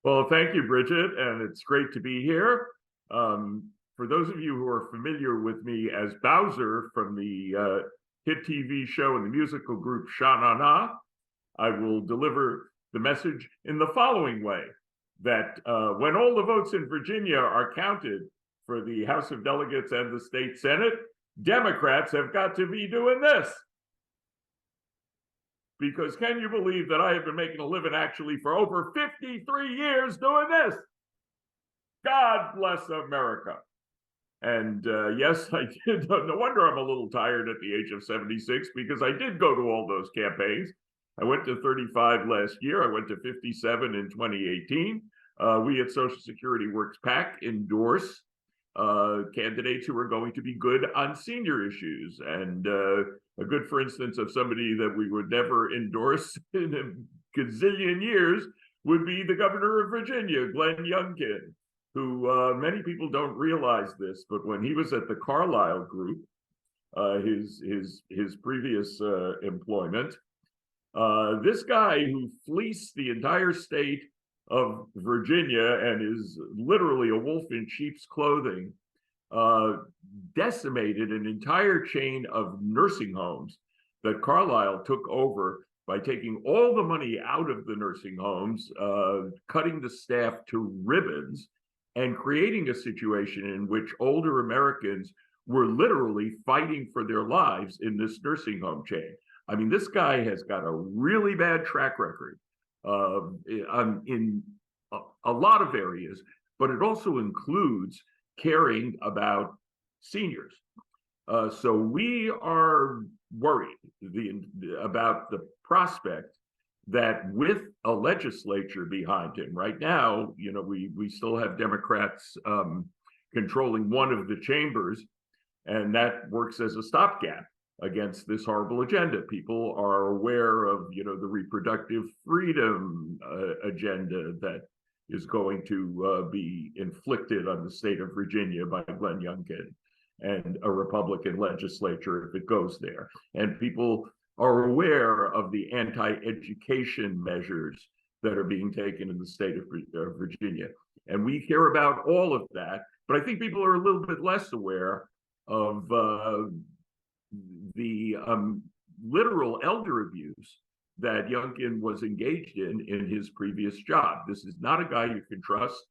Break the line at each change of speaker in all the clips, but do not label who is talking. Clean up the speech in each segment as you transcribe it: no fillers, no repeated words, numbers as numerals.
Well, thank you, Bridget, and it's great to be here. For those of you who are familiar with me as Bowzer from the hit TV show and the musical group Sha Na Na, I will deliver the message in the following way: that when all the votes in Virginia are counted for the House of Delegates and the state Senate, Democrats have got to be doing this. Because can you believe that I have been making a living actually for over 53 years doing this? God bless America. And yes, I did. No wonder I'm a little tired at the age of 76 because I did go to all those campaigns. I went to 35 last year. I went to 57 in 2018. We at Social Security Works PAC endorse candidates who are going to be good on senior issues. And a good, for instance, of somebody that we would never endorse in a gazillion years would be the governor of Virginia, Glenn Youngkin, who many people don't realize this, but when he was at the Carlyle Group, his previous employment, this guy who fleeced the entire state of Virginia and is literally a wolf in sheep's clothing, decimated an entire chain of nursing homes that Carlyle took over by taking all the money out of the nursing homes, cutting the staff to ribbons, and creating a situation in which older Americans were literally fighting for their lives in this nursing home chain. I mean, this guy has got a really bad track record in a lot of areas, but it also includes caring about seniors. So we are worried about the prospect that with a legislature behind him, right now, we still have Democrats controlling one of the chambers, and that works as a stopgap against this horrible agenda. People are aware of, the reproductive freedom agenda that is going to be inflicted on the state of Virginia by Glenn Youngkin and a Republican legislature if it goes there. And people are aware of the anti-education measures that are being taken in the state of Virginia. And we hear about all of that, but I think people are a little bit less aware of the literal elder abuse that Youngkin was engaged in his previous job. This is not a guy you can trust,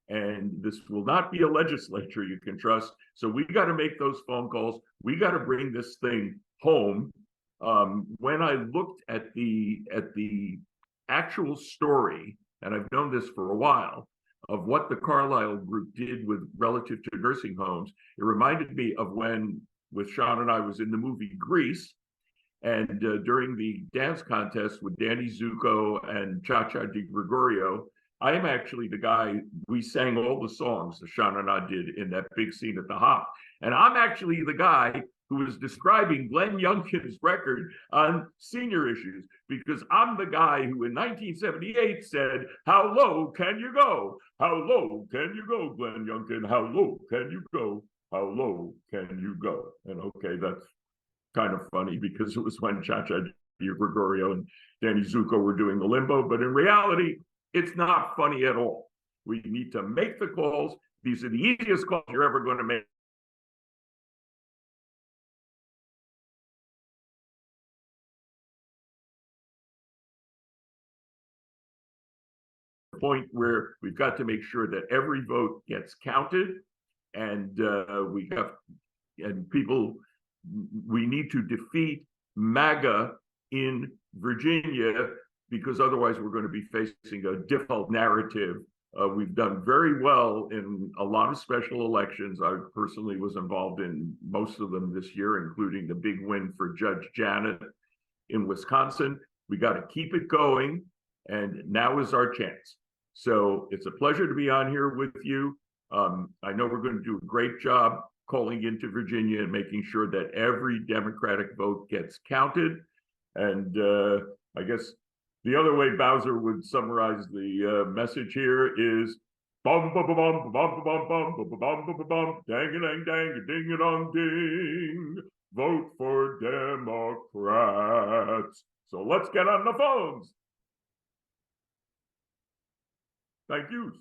and this will not be a legislature you can trust. So we got to make those phone calls. We got to bring this thing home. When I looked at the actual story, and I've known this for a while, of what the Carlyle Group did with relative to nursing homes, it reminded me of when, with Sean and I, was in the movie Grease, and during the dance contest with Danny Zuko and Cha-Cha Di Gregorio, I am actually the guy, we sang all the songs that Sean and I did in that big scene at the Hop. And I'm actually the guy who was describing Glenn Youngkin's record on senior issues, because I'm the guy who in 1978 said, "How low can you go? How low can you go, Glenn Youngkin? How low can you go? How low can you go?" And okay, that's kind of funny because it was when Cha-Cha Di Gregorio and Danny Zuko were doing the limbo, but in reality, it's not funny at all. We need to make the calls. These are the easiest calls you're ever going to make. Point where we've got to make sure that every vote gets counted, and we need to defeat MAGA in Virginia, because otherwise we're going to be facing a difficult narrative. We've done very well in a lot of special elections. I personally was involved in most of them this year, including the big win for Judge Janet in Wisconsin. We got to keep it going, and now is our chance. So it's a pleasure to be on here with you. I know we're going to do a great job calling into Virginia and making sure that every Democratic vote gets counted. And I guess the other way Bowzer would summarize the message here is bum bum bum bum bum bum bum bum bum bum bum dang a dang dang ding a dong ding. Vote for Democrats. So let's get on the phones. Thank you.